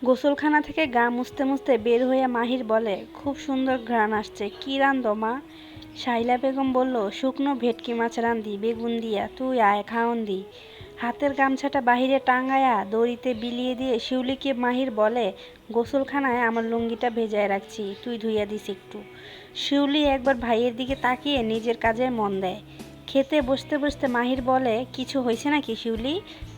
গোসলখানা থেকে গা মুছতে মুছতে বের হয়ে মাহির বলে, খুব সুন্দর ঘ্রাণ আসছে, কি রান্ধো মা? শাইলা বেগম বলল, শুকনো ভেটকি মাছ রান্ধি বেগুন দিয়া, তুই আয় খাওন দি। হাতের গামছাটা বাহিরে টাঙায়া দড়িতে বিলিয়ে দিয়ে শিউলিকে মাহির বলে, গোসলখানায় আমার লুঙ্গিটা ভেজায় রাখছি, তুই ধুইয়া দিস একটু। শিউলি একবার ভাইয়ের দিকে তাকিয়ে নিজের কাজে মন দেয়। খেতে বসতে বসতে মাহির বলে, কিছু হয়েছে নাকি শিউলি?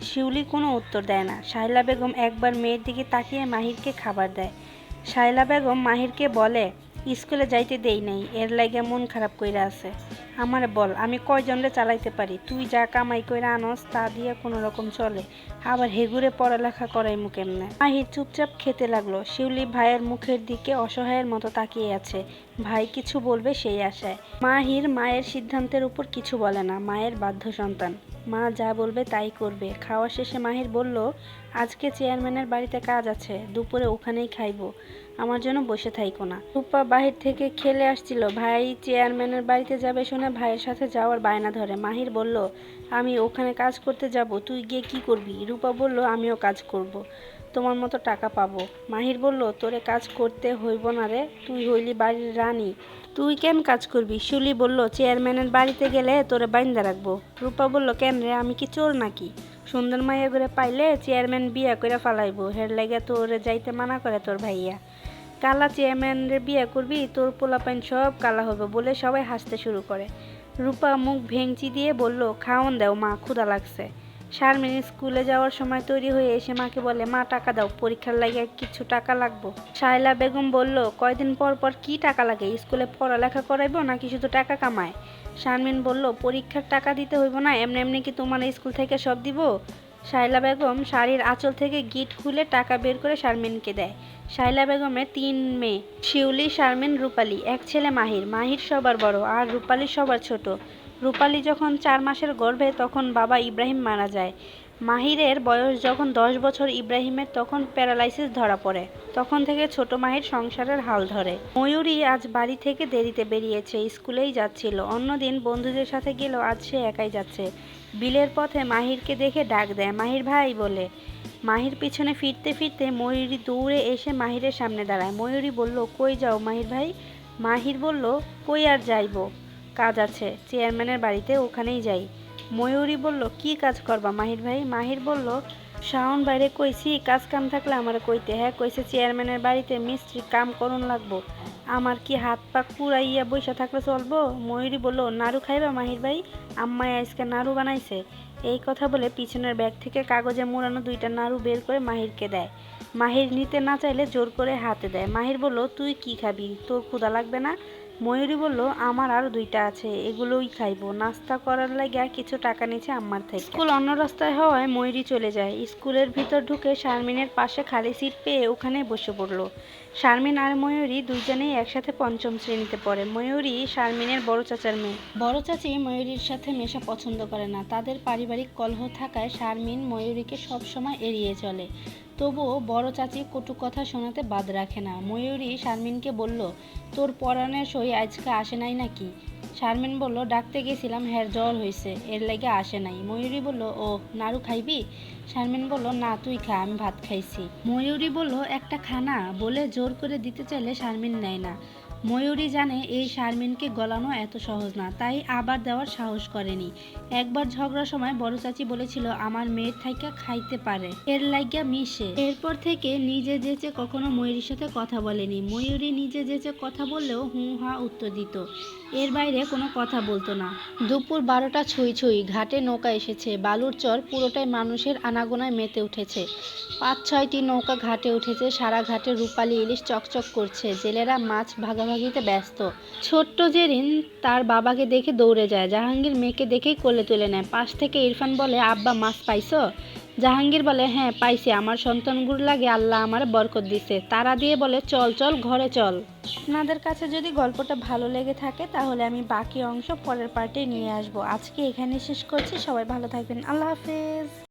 শিউলি কোনো উত্তর দেয় না। শায়লা বেগম একবার মেয়ের দিকে তাকিয়ে মাহিরকে খাবার দেয়। শায়লা বেগম মাহিরকে বলে, স্কুলে যাইতে দেই নাই, এর লাইগা মন খারাপ কইরা আছে। আমারে বল, আমি কয়জনরে চালাইতে পারি? তুই যা কামাই কইরা আনস তা দিয়ে কোনো রকম চলে, আবার হেগুরে পড়ালেখা করাইমু কেমনে? মাহির চুপচাপ খেতে লাগলো। শিউলি ভাইয়ের মুখের দিকে অসহায়ের মতো তাকিয়ে আছে, ভাই কিছু বলবে সেই আশায়। মাহির মায়ের সিদ্ধান্তের উপর কিছু বলে না, মায়ের বাধ্য সন্তান, মা যা বলবে তাই করবে। খাওয়া শেষে মাহির বলল, আজকে চেয়ারম্যানের বাড়িতে কাজ আছে, দুপুরে ওখানেই খাইবো, আমার জন্য বসে থাইকো না। রূপা বাহির থেকে খেলে আসছিল, ভাই চেয়ারম্যানের বাড়িতে যাবে শুনে ভাইয়ের সাথে যাওয়ার বায়না ধরে। মাহির বলল, আমি ওখানে কাজ করতে যাব, তুই গিয়ে কি করবি? রূপা বলল, আমিও কাজ করব, তোমার মতো টাকা পাবো। মাহির বলল, তোরে কাজ করতে হইব না রে, তুই হইলি বাড়ির রানী, তুই কেন কাজ করবি? শিউলি বলল, চেয়ারম্যানের বাড়িতে গেলে তোরে বাইন্দা রাখবো। রূপা বলল, কেন রে, আমি কি চোর নাকি? সুন্দর মাইয়া করে পাইলে চেয়ারম্যান বিয়া করে ফালাইবো, হের লাগে তোরে যাইতে মানা করে তোর ভাইয়া। কালা চেয়ারম্যানের বিয়া করবি, তোর পোলাপাইন সব কালা হবে বলে সবাই হাসতে শুরু করে। রূপা মুখ ভেঙচি দিয়ে বলল, খাওন দাও মা, ক্ষুধা লাগছে। শারমিন স্কুলে যাওয়ার সময় তৈরি হয়ে এসে মাকে বলে, মা টাকা দাও, পরীক্ষার লাগে কিছু টাকা লাগবো। শায়লা বেগম বলল, কয়দিন পর পর কি টাকা লাগে? স্কুলে পড়ালেখা করাইবো নাকি শুধু টাকা কামায়? শারমিন বলল, পরীক্ষার টাকা দিতে হইব না, এমনি এমনি কি তোমার স্কুল থেকে সব দিব? শায়লা বেগম শাড়ির আঁচল থেকে গিট খুলে টাকা বের করে শারমিনকে দেয়। শায়লা বেগমের 3 মেয়ে, শিউলি, শারমিন, রূপালী। এক ছেলে মাহির। মাহির সবার বড় আর রূপালী সবার ছোট। রূপালী যখন 4 মাসের গর্ভে তখন বাবা ইব্রাহিম মারা যায়। মাহিরের বয়স যখন 10 বছর, ইব্রাহিমের তখন প্যারালাইসিস ধরা পড়ে। তখন থেকে ছোট মাহির সংসারের হাল ধরে। ময়ূরী আজ বাড়ি থেকে দেরিতে বেরিয়েছে, স্কুলেই যাচ্ছিল। অন্যদিন বন্ধুদের সাথে গেলেও আজ সে একাই যাচ্ছে। বিলের পথে মাহিরকে দেখে ডাক দেয়, মাহির ভাই বলে। মাহির পিছনে ফিরতে ফিরতে ময়ূরী দৌড়ে এসে মাহিরের সামনে দাঁড়ায়। ময়ূরী বলল, কই যাও মাহির ভাই? মাহির বলল, কই আর যাইব, কাজ আছে চেয়ারম্যানের বাড়িতে, ওখানেই যাই। ময়ূরী বলল, কি কাজ করবা মাহির ভাই? মাহির বলল, শাওন বাইরে কইছি, কাজ কাম থাকলে আমার কইতে। হ্যাঁ কইছে চেয়ারম্যানের বাড়িতে মিস্ত্রি কাম করুন লাগবো, আমার কি হাত পা কুড়াইয়া বইসা থাকলে চলবো? ময়ূরী বলল, নাড়ু খাইবা মাহির ভাই? আম্মায় আজকে নাড়ু বানাইছে। এই কথা বলে পিছনের ব্যাগ থেকে কাগজে মোড়ানো 2টা নাড়ু বের করে মাহিরকে দেয়। মাহির নিতে না চাইলে জোর করে হাতে দেয়। মাহির বলল, তুই কি খাবি, তোর ক্ষুধা লাগবে না? ময়ূরী বলল, আমার আর 2টা আছে, এগুলোই খাইবো, নাস্তা করার লাগে কিছু টাকা নিচে আম্মার থেকে। স্কুল অন্য রাস্তায় হওয়ায় ময়ূরী চলে যায়। স্কুলের ভিতর ঢুকে শারমিনের পাশে খালি সিট পেয়ে ওখানে বসে পড়ল। শারমিন আর ময়ূরী দুইজনেই একসাথে 5ম শ্রেণীতে পড়ে। ময়ূরী শারমিনের বড় চাচার মেয়ে। বড় চাচি ময়ূরীর সাথে মেশা পছন্দ করে না, তাদের পারিবারিক কলহ থাকায় শারমিন ময়ূরীকে সবসময় এড়িয়ে চলে। তবুও বড় চাচি কটু কথা শোনাতে বাদ রাখে না। ময়ূরী শারমিনকে বলল, তোর পরাণের সই আজকে আসে নাই নাকি? শারমিন বলল, ডাকতে গেছিলাম, হ্যাঁ জ্বর হয়েছে, এর লাগে আসে নাই। ময়ূরী বলল, ও নাড়ু খাইবি? শারমিন বলল, না তুই খা, আমি ভাত খাইছি। ময়ূরী বলল, একটা খানা বলে জোর করে দিতে চাইলে শারমিন নেয় না। ময়ূরী জানে এই শারমিনকে গলানো এত সহজ না, তাই আবার দেওয়ার সাহস করেনি। একবার ঝগড়ার সময় বড় চাচি বলেছিল, আমার মেয়ের থাইকা খাইতে পারে, এর লাগিয়া মিশে। এরপর থেকে নিজে যেচে কখনো ময়ূরীর সাথে কথা বলেনি। ময়ূরী নিজে যেচে কথা বললেও হুঁ হা উত্তর দিত, এর বাইরে কোনো কথা বলতো না। দুপুর 12টা ছুঁই ছুঁই, ঘাটে নৌকা এসেছে। বালুর চর পুরোটাই মানুষের আনাগোনায় মেতে উঠেছে। 5-6টি নৌকা ঘাটে উঠেছে। সারা ঘাটে রূপালী ইলিশ চকচক করছে। জেলেরা মাছ ভাগাভাগিতে ব্যস্ত। ছোট্ট জেরিন তার বাবাকে দেখে দৌড়ে যায়। জাহাঙ্গীর মেয়েকে দেখেই কোলে তুলে নেয়। পাশ থেকে ইরফান বলে, আব্বা মাছ পাইছো? জাহাঙ্গীর বলে, হ্যাঁ পাইছি, আমার সন্তানগুর লাগে আল্লাহ আমার বরকত দিছে। তারা দিয়ে বলে, চল চল ঘরে চল। আপনাদের কাছে যদি গল্পটা ভালো লেগে থাকে তাহলে আমি বাকি অংশ পরের পার্টে নিয়ে আসবো। আজকে এখানে শেষ করছি, সবাই ভালো থাকবেন, আল্লাহ হাফেজ।